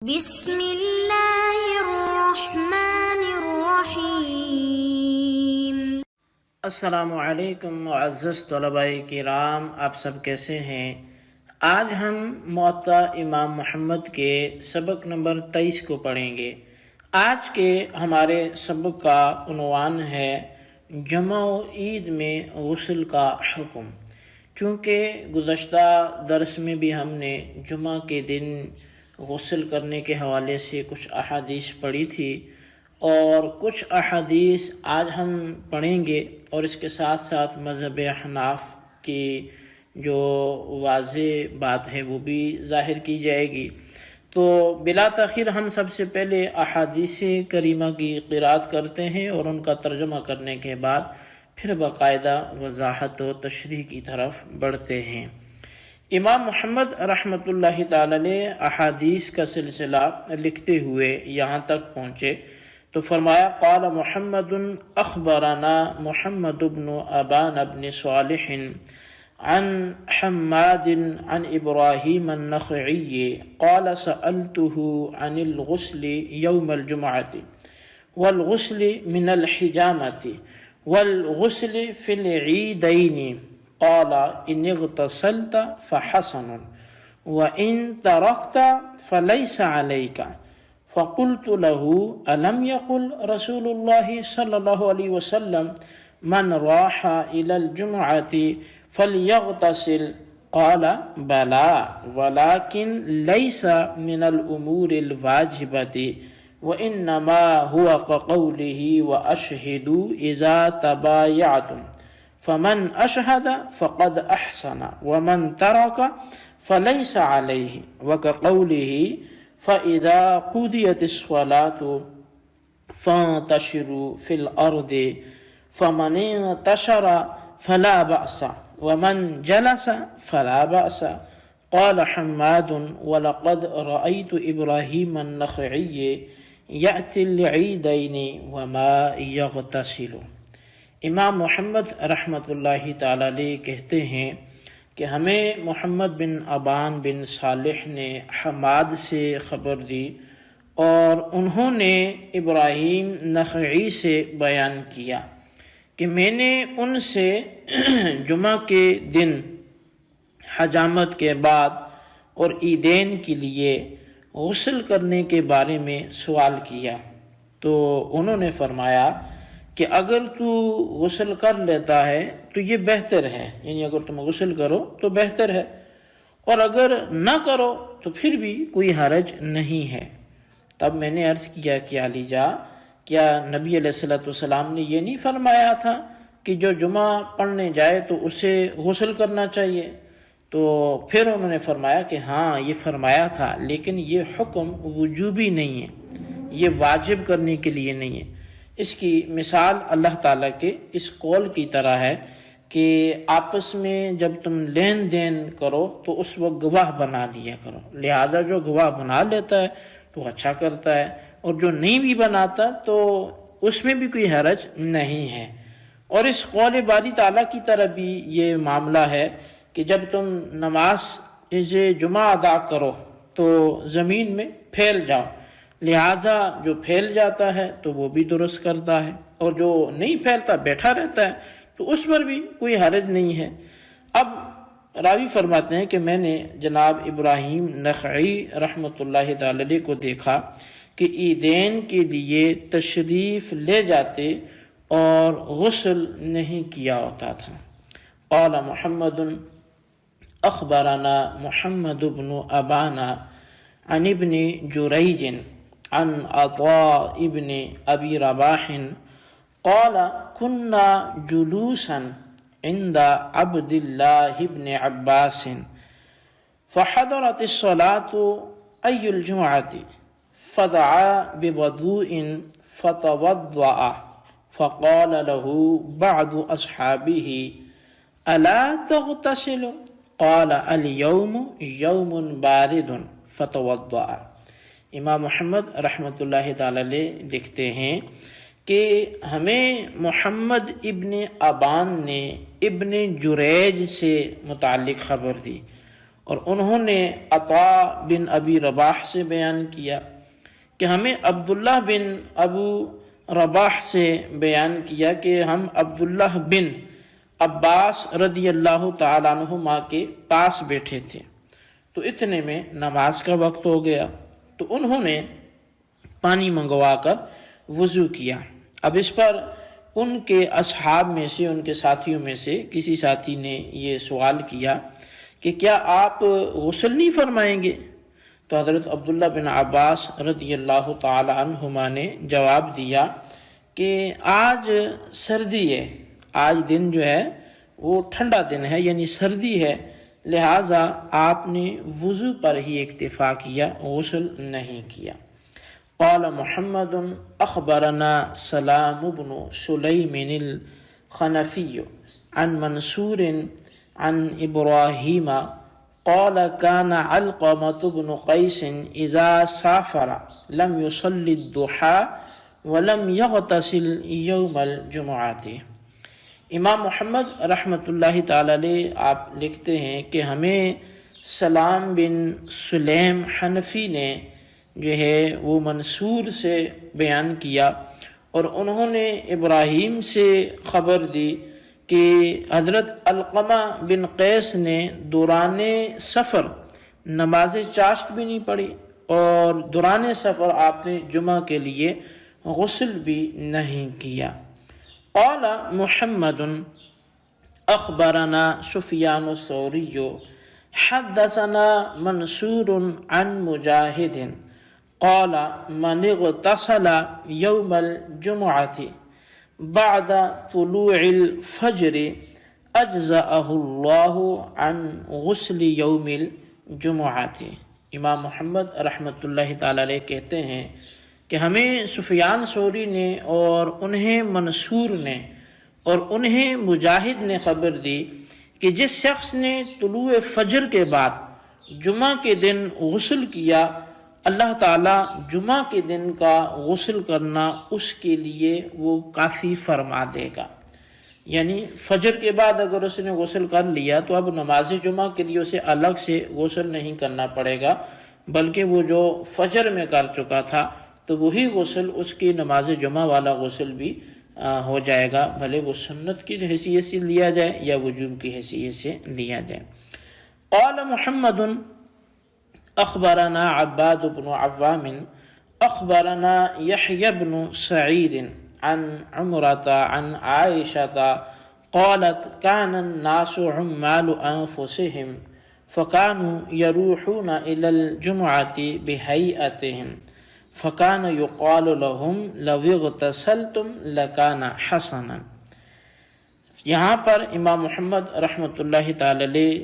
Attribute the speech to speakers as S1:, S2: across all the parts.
S1: بسم اللہ الرحمن الرحیم۔
S2: السلام علیکم معزز طلباء کرام، آپ سب کیسے ہیں؟ آج ہم موطا امام محمد کے سبق نمبر 23 کو پڑھیں گے۔ آج کے ہمارے سبق کا عنوان ہے جمعہ و عید میں غسل کا حکم۔ چونکہ گزشتہ درس میں بھی ہم نے جمعہ کے دن غسل کرنے کے حوالے سے کچھ احادیث پڑھی تھی، اور کچھ احادیث آج ہم پڑھیں گے، اور اس کے ساتھ ساتھ مذہب حناف کی جو واضح بات ہے وہ بھی ظاہر کی جائے گی۔ تو بلا تاخیر ہم سب سے پہلے احادیث کریمہ کی قرأت کرتے ہیں اور ان کا ترجمہ کرنے کے بعد پھر باقاعدہ وضاحت و تشریح کی طرف بڑھتے ہیں۔ امام محمد رحمۃ اللہ تعالی علیہ احادیث کا سلسلہ لکھتے ہوئے یہاں تک پہنچے تو فرمایا قال محمد اخبرنا محمد بن ابان بن صالح عن حماد عن ابراہیم النخعی قال سألته عن الغسل يوم الجمعة والغسل من الحجامة والغسل في العيدين قال إن اغتسلت فحسن وإن تركت فليس عليك فقلت له ألم يقل رسول الله صلى الله عليه وسلم من راح إلى الجمعة فليغتسل قال بلى ولكن ليس من الأمور الواجبة وإنما هو كقوله وأشهدوا إذا تبايعتم فمن أشهد فقد أحسن ومن ترك فليس عليه وكقوله فإذا قضيت الصلاة فانتشروا في الأرض فمن انتشر فلا بأس ومن جلس فلا بأس قال حماد ولقد رأيت إبراهيم النخعي يأتي العيدين وما يغتسل۔ امام محمد رحمۃ اللہ تعالی علیہ کہتے ہیں کہ ہمیں محمد بن ابان بن صالح نے حماد سے خبر دی، اور انہوں نے ابراہیم نخعی سے بیان کیا کہ میں نے ان سے جمعہ کے دن حجامت کے بعد اور عیدین کے لیے غسل کرنے کے بارے میں سوال کیا، تو انہوں نے فرمایا کہ اگر تو غسل کر لیتا ہے تو یہ بہتر ہے، یعنی اگر تم غسل کرو تو بہتر ہے، اور اگر نہ کرو تو پھر بھی کوئی حرج نہیں ہے۔ تب میں نے عرض کیا کہ علی جا، کیا نبی علیہ السلام نے یہ نہیں فرمایا تھا کہ جو جمعہ پڑھنے جائے تو اسے غسل کرنا چاہیے؟ تو پھر انہوں نے فرمایا کہ ہاں یہ فرمایا تھا، لیکن یہ حکم وجوبی نہیں ہے، یہ واجب کرنے کے لیے نہیں ہے۔ اس کی مثال اللہ تعالیٰ کے اس قول کی طرح ہے کہ آپس میں جب تم لین دین کرو تو اس وقت گواہ بنا لیا کرو، لہذا جو گواہ بنا لیتا ہے تو اچھا کرتا ہے، اور جو نہیں بھی بناتا تو اس میں بھی کوئی حرج نہیں ہے۔ اور اس قول باری تعالیٰ کی طرح بھی یہ معاملہ ہے کہ جب تم نماز جمعہ ادا کرو تو زمین میں پھیل جاؤ، لہٰذا جو پھیل جاتا ہے تو وہ بھی درست کرتا ہے، اور جو نہیں پھیلتا بیٹھا رہتا ہے تو اس پر بھی کوئی حرج نہیں ہے۔ اب راوی فرماتے ہیں کہ میں نے جناب ابراہیم نخعی رحمۃ اللہ تعالی علیہ کو دیکھا کہ عیدین کے لیے تشریف لے جاتے اور غسل نہیں کیا ہوتا تھا۔ قال محمد اخبرنا محمد بن ابانا عن ابن جریج عن عطاء ابن ابی رباح قال كنا جلوسا عند عبد الله بن عباس فحضرت الصلاة أي الجمعة فدعا بوضوء فتوضأ فقال له بعض أصحابه ألا تغتسل قال اليوم يوم بارد فتوضأ۔ امام محمد رحمۃ اللہ تعالی علیہ لکھتے ہیں کہ ہمیں محمد ابن ابان نے ابن جریج سے متعلق خبر دی، اور انہوں نے عطا بن ابی رباح سے بیان کیا کہ ہمیں عبداللہ بن ابو رباح سے بیان کیا کہ ہم عبداللہ بن عباس رضی اللہ تعالیٰ عنہما کے پاس بیٹھے تھے، تو اتنے میں نماز کا وقت ہو گیا، تو انہوں نے پانی منگوا کر وضو کیا۔ اب اس پر ان کے اصحاب میں سے، ان کے ساتھیوں میں سے کسی ساتھی نے یہ سوال کیا کہ کیا آپ غسل نہیں فرمائیں گے؟ تو حضرت عبداللہ بن عباس رضی اللہ تعالی عنہما نے جواب دیا کہ آج سردی ہے، آج دن جو ہے وہ ٹھنڈا دن ہے، یعنی سردی ہے، لہٰذا آپ نے وضو پر ہی اکتفا کیا، غسل نہیں کیا۔ قال محمد اخبرنا سلام بن سلیم الخنفی عن منصور عن ابراہیم قال كان علقمة بن قیس اذا سافر لم يصلي الضحى ولم يغتسل یوم الجمعۃ۔ امام محمد رحمۃ اللہ تعالی علیہ آپ لکھتے ہیں کہ ہمیں سلام بن سلیم حنفی نے جو ہے وہ منصور سے بیان کیا، اور انہوں نے ابراہیم سے خبر دی کہ حضرت علقمہ بن قیس نے دوران سفر نماز چاشت بھی نہیں پڑھی، اور دوران سفر آپ نے جمعہ کے لیے غسل بھی نہیں کیا۔ قال محمد اخبرنا سفیان الثوری حدثنا منصور عن مجاہد قال من اغتسل یوم الجمعۃ بعد طلوع الفجر اجزأہ اللہ عن غسل یوم الجمعۃ۔ امام محمد رحمۃ اللہ تعالی علیہ کہتے ہیں کہ ہمیں سفیان ثوری نے اور انہیں منصور نے اور انہیں مجاہد نے خبر دی کہ جس شخص نے طلوع فجر کے بعد جمعہ کے دن غسل کیا، اللہ تعالیٰ جمعہ کے دن کا غسل کرنا اس کے لیے وہ کافی فرما دے گا۔ یعنی فجر کے بعد اگر اس نے غسل کر لیا تو اب نماز جمعہ کے لیے اسے الگ سے غسل نہیں کرنا پڑے گا، بلکہ وہ جو فجر میں کر چکا تھا تو وہی غسل اس کی نماز جمعہ والا غسل بھی ہو جائے گا، بھلے وہ سنت کی حیثیت سے لیا جائے یا وجوب کی حیثیت سے لیا جائے۔ قال محمد اخبرنا عباد بن عوام اخبرنا يحيى بن سعيد عن عمرة عن عائشة قالت كان الناس عمال أنفسهم فكانوا يروحون إلى الجمعة بهيئتهم فكان يقال لهم لو اغتسلتم لكان حسنا۔ یہاں پر امام محمد رحمۃ اللہ تعالی علیہ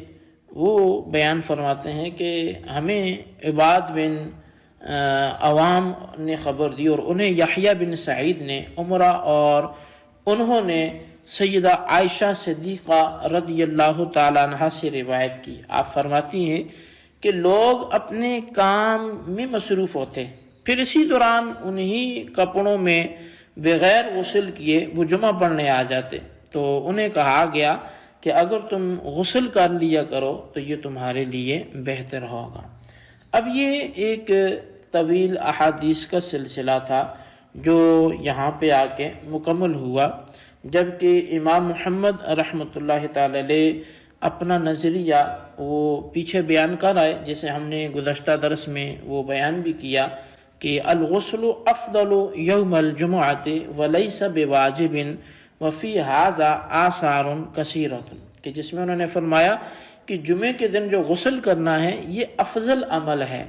S2: وہ بیان فرماتے ہیں کہ ہمیں عباد بن عوام نے خبر دی اور انہیں یحییٰ بن سعید نے عمرہ، اور انہوں نے سیدہ عائشہ صدیقہ رضی اللہ تعالیٰ عنہ سے روایت کی۔ آپ فرماتی ہیں کہ لوگ اپنے کام میں مصروف ہوتے، پھر اسی دوران انہی کپڑوں میں بغیر غسل کیے وہ جمعہ پڑھنے آ جاتے، تو انہیں کہا گیا کہ اگر تم غسل کر لیا کرو تو یہ تمہارے لیے بہتر ہوگا۔ اب یہ ایک طویل احادیث کا سلسلہ تھا جو یہاں پہ آ کے مکمل ہوا، جبکہ امام محمد رحمۃ اللہ تعالی علیہ اپنا نظریہ وہ پیچھے بیان کر آئے، جیسے ہم نے گزشتہ درس میں وہ بیان بھی کیا کہ الغسل افضل یوم الجمعۃ ولیس بواجب وفی ھذا آثار کثیرۃ، کہ جس میں انہوں نے فرمایا کہ جمعے کے دن جو غسل کرنا ہے یہ افضل عمل ہے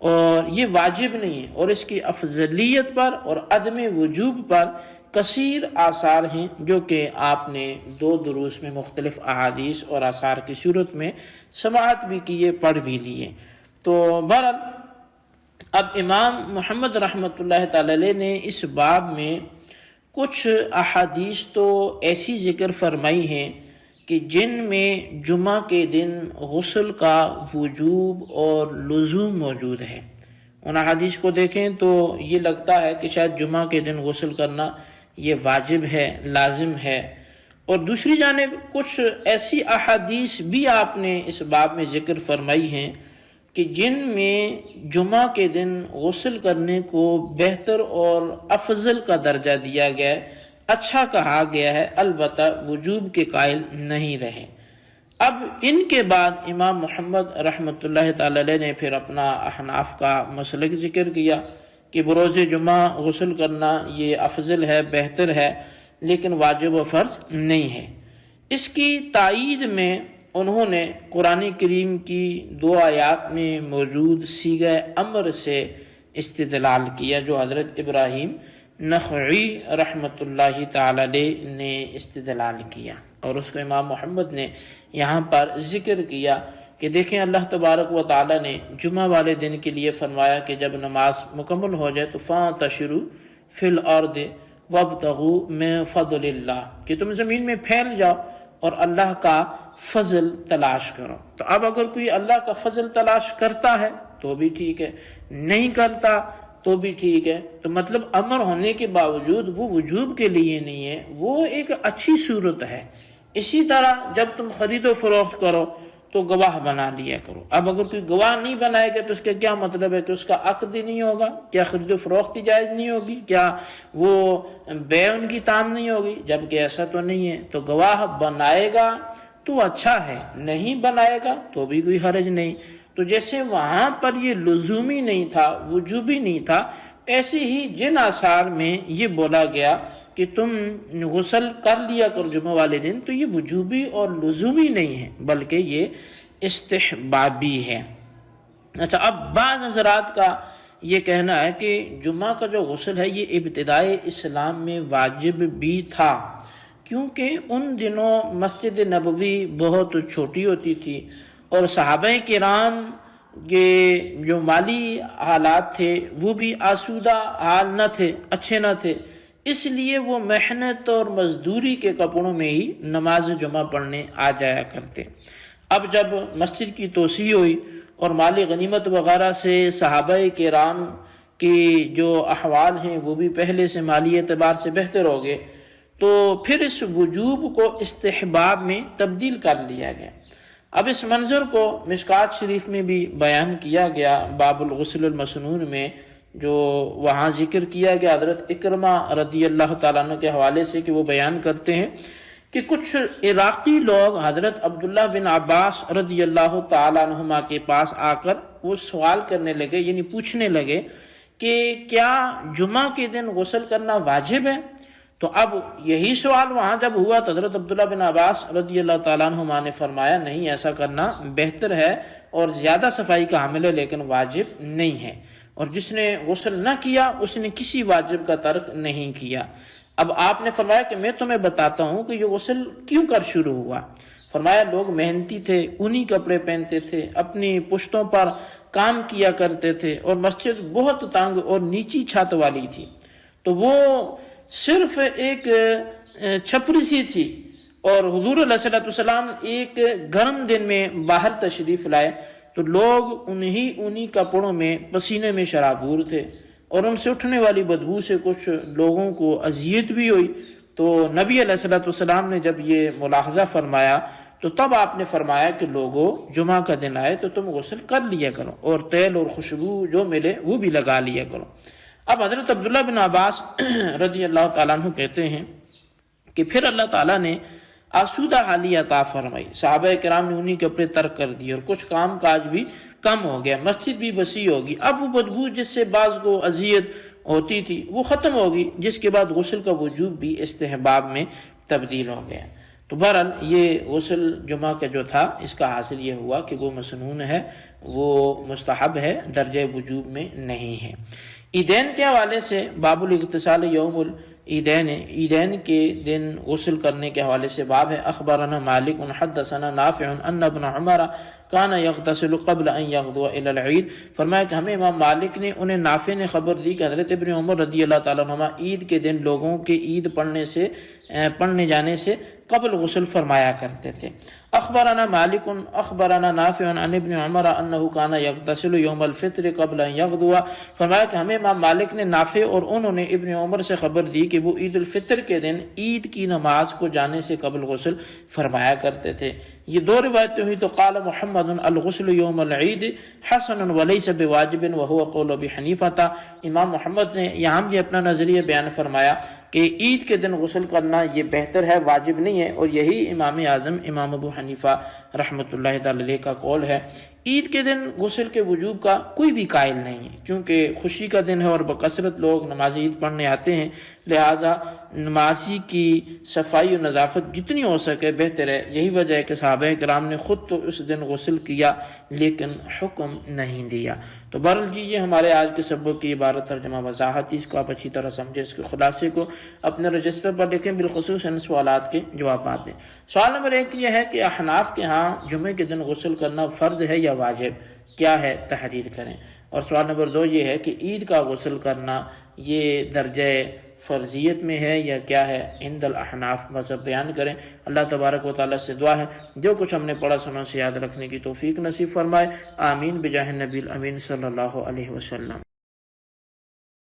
S2: اور یہ واجب نہیں ہے، اور اس کی افضلیت پر اور عدم وجوب پر کثیر آثار ہیں جو کہ آپ نے دو دروس میں مختلف احادیث اور آثار کی صورت میں سماعت بھی کیے، پڑھ بھی لیے۔ تو بہرحال اب امام محمد رحمۃ اللہ تعالی علیہ نے اس باب میں کچھ احادیث تو ایسی ذکر فرمائی ہیں کہ جن میں جمعہ کے دن غسل کا وجوب اور لزوم موجود ہے۔ ان احادیث کو دیکھیں تو یہ لگتا ہے کہ شاید جمعہ کے دن غسل کرنا یہ واجب ہے، لازم ہے، اور دوسری جانب کچھ ایسی احادیث بھی آپ نے اس باب میں ذکر فرمائی ہیں کہ جن میں جمعہ کے دن غسل کرنے کو بہتر اور افضل کا درجہ دیا گیا ہے، اچھا کہا گیا ہے، البتہ وجوب کے قائل نہیں رہے۔ اب ان کے بعد امام محمد رحمۃ اللہ تعالی علیہ نے پھر اپنا احناف کا مسلک ذکر کیا کہ بروز جمعہ غسل کرنا یہ افضل ہے، بہتر ہے، لیکن واجب و فرض نہیں ہے۔ اس کی تائید میں انہوں نے قرآن کریم کی 2 آیات میں موجود صیغہ امر سے استدلال کیا جو حضرت ابراہیم نخعی رحمۃ اللہ تعالی علیہ نے استدلال کیا، اور اس کو امام محمد نے یہاں پر ذکر کیا کہ دیکھیں اللہ تبارک و تعالی نے جمعہ والے دن کے لیے فرمایا کہ جب نماز مکمل ہو جائے تو فانتشروا فی الارض وابتغوا من فضل اللہ، کہ تم زمین میں پھیل جاؤ اور اللہ کا فضل تلاش کرو۔ تو اب اگر کوئی اللہ کا فضل تلاش کرتا ہے تو بھی ٹھیک ہے، نہیں کرتا تو بھی ٹھیک ہے، تو مطلب امر ہونے کے باوجود وہ وجوب کے لیے نہیں ہے، وہ ایک اچھی صورت ہے۔ اسی طرح جب تم خرید و فروخت کرو تو گواہ بنا لیا کرو۔ اب اگر کوئی گواہ نہیں بنائے گا تو اس کا کیا مطلب ہے کہ اس کا عقد ہی نہیں ہوگا؟ کیا خرید و فروخت کی جائز نہیں ہوگی؟ کیا وہ بیع ان کی تام نہیں ہوگی؟ جبکہ ایسا تو نہیں ہے، تو گواہ بنائے گا تو اچھا ہے، نہیں بنائے گا تو بھی کوئی حرج نہیں۔ تو جیسے وہاں پر یہ لزومی نہیں تھا، وجوبی نہیں تھا، ایسے ہی جن آثار میں یہ بولا گیا کہ تم غسل کر لیا کر جمعہ والے دن، تو یہ وجوبی اور لزومی نہیں ہے بلکہ یہ استحبابی ہے۔ اچھا، اب بعض حضرات کا یہ کہنا ہے کہ جمعہ کا جو غسل ہے یہ ابتدائے اسلام میں واجب بھی تھا، کیونکہ ان دنوں مسجد نبوی بہت چھوٹی ہوتی تھی اور صحابہ کرام کے جو مالی حالات تھے وہ بھی آسودہ حال نہ تھے، اچھے نہ تھے، اس لیے وہ محنت اور مزدوری کے کپڑوں میں ہی نماز جمعہ پڑھنے آ جایا کرتے۔ اب جب مسجد کی توسیع ہوئی اور مالی غنیمت وغیرہ سے صحابہ کرام کی جو احوال ہیں وہ بھی پہلے سے مالی اعتبار سے بہتر ہو گئے، تو پھر اس وجوب کو استحباب میں تبدیل کر لیا گیا۔ اب اس منظر کو مشکات شریف میں بھی بیان کیا گیا، باب الغسل المسنون میں جو وہاں ذکر کیا گیا حضرت اکرمہ رضی اللہ تعالیٰ عنہ کے حوالے سے کہ وہ بیان کرتے ہیں کہ کچھ عراقی لوگ حضرت عبداللہ بن عباس رضی اللہ تعالیٰ عنہما کے پاس آ کر وہ سوال کرنے لگے، یعنی پوچھنے لگے کہ کیا جمعہ کے دن غسل کرنا واجب ہے؟ تو اب یہی سوال وہاں جب ہوا تو حضرت عبداللہ بن عباس رضی اللہ تعالیٰ عنہما نے فرمایا نہیں، ایسا کرنا بہتر ہے اور زیادہ صفائی کا حامل ہے، لیکن واجب نہیں ہے، اور جس نے غسل نہ کیا اس نے کسی واجب کا ترک نہیں کیا۔ اب آپ نے فرمایا کہ میں تمہیں بتاتا ہوں کہ یہ غسل کیوں کر شروع ہوا۔ فرمایا لوگ محنتی تھے، انہی کپڑے پہنتے تھے، اپنی پشتوں پر کام کیا کرتے تھے، اور مسجد بہت تنگ اور نیچی چھت والی تھی، تو وہ صرف ایک چھپری سی تھی، اور حضور علیہ السلام ایک گرم دن میں باہر تشریف لائے تو لوگ انہی کپڑوں میں پسینے میں شرابور تھے، اور ان سے اٹھنے والی بدبو سے کچھ لوگوں کو اذیت بھی ہوئی۔ تو نبی علیہ السلام نے جب یہ ملاحظہ فرمایا تو تب آپ نے فرمایا کہ لوگوں جمعہ کا دن آئے تو تم غسل کر لیا کرو، اور تیل اور خوشبو جو ملے وہ بھی لگا لیا کرو۔ اب حضرت عبداللہ بن عباس رضی اللہ تعالیٰ عنہ کہتے ہیں کہ پھر اللہ تعالیٰ نے آسودہ حالی عطا فرمائی، صحابہ کرام نے انہی کپڑے ترک کر دیے، اور کچھ کام کاج بھی کم ہو گیا، مسجد بھی وسیع ہوگی۔ اب وہ بدبو جس سے بعض کو اذیت ہوتی تھی وہ ختم ہوگی، جس کے بعد غسل کا وجوب بھی استحباب میں تبدیل ہو گیا۔ تو بہرحال یہ غسل جمعہ کا جو تھا اس کا حاصل یہ ہوا کہ وہ مسنون ہے، وہ مستحب ہے، درجہ وجوب میں نہیں ہے۔ عیدین کے حوالے سے باب الاغتسال یوم العیدین، عیدین کے دن غسل کرنے کے حوالے سے باب ہے۔ اخبرنا مالک حدثنا نافع ان ابن عمر کان یغتسل قبل ان یغدو الی العید، فرمایا کہ ہمیں امام مالک نے انہیں نافع نے خبر دی کہ حضرت ابن عمر رضی اللہ تعالیٰ عنہ عید کے دن لوگوں کے عید پڑھنے جانے سے قبل غسل فرمایا کرتے تھے۔ اخبرنا مالک اخبرنا نافع عن ابن عمر انه كان يغتسل يوم الفطر قبل ان يغدو، فرمایا کہ ہمیں امام مالک نے نافع اور انہوں نے ابن عمر سے خبر دی کہ وہ عید الفطر کے دن عید کی نماز کو جانے سے قبل غسل فرمایا کرتے تھے۔ یہ دو روایتیں ہوئی تو قال محمد الغسل یوم العید حسن ولیس بواجب وهو قول ابی حنیفہ، امام محمد نے یہاں بھی اپنا نظریہ بیان فرمایا کہ عید کے دن غسل کرنا یہ بہتر ہے، واجب نہیں ہے، اور یہی امام اعظم امام ابو حنیفہ رحمۃ اللہ تعالی علیہ کا قول ہے۔ عید کے دن غسل کے وجوب کا کوئی بھی قائل نہیں ہے، چونکہ خوشی کا دن ہے اور بکثرت لوگ نماز عید پڑھنے آتے ہیں، لہٰذا نمازی کی صفائی و نظافت جتنی ہو سکے بہتر ہے۔ یہی وجہ ہے کہ صحابہ کرام نے خود تو اس دن غسل کیا لیکن حکم نہیں دیا۔ تو بہرحال جی یہ ہمارے آج کے سبق کی عبارت ترجمہ وضاحت، اس کو آپ اچھی طرح سمجھیں، اس کے خلاصے کو اپنے رجسٹر پر لکھیں، بالخصوص ان سوالات کے جوابات دیں۔ سوال نمبر 1 یہ ہے کہ احناف کے ہاں جمعے کے دن غسل کرنا فرض ہے یا واجب، کیا ہے تحریر کریں۔ اور سوال نمبر 2 یہ ہے کہ عید کا غسل کرنا یہ درجہ فرضیت میں ہے یا کیا ہے، عند الاحناف مذہب بیان کریں۔ اللہ تبارک و تعالیٰ سے دعا ہے جو کچھ ہم نے پڑھا سنا سے یاد رکھنے کی توفیق نصیب فرمائے، آمین بجاہ النبی الامین صلی اللہ علیہ وسلم۔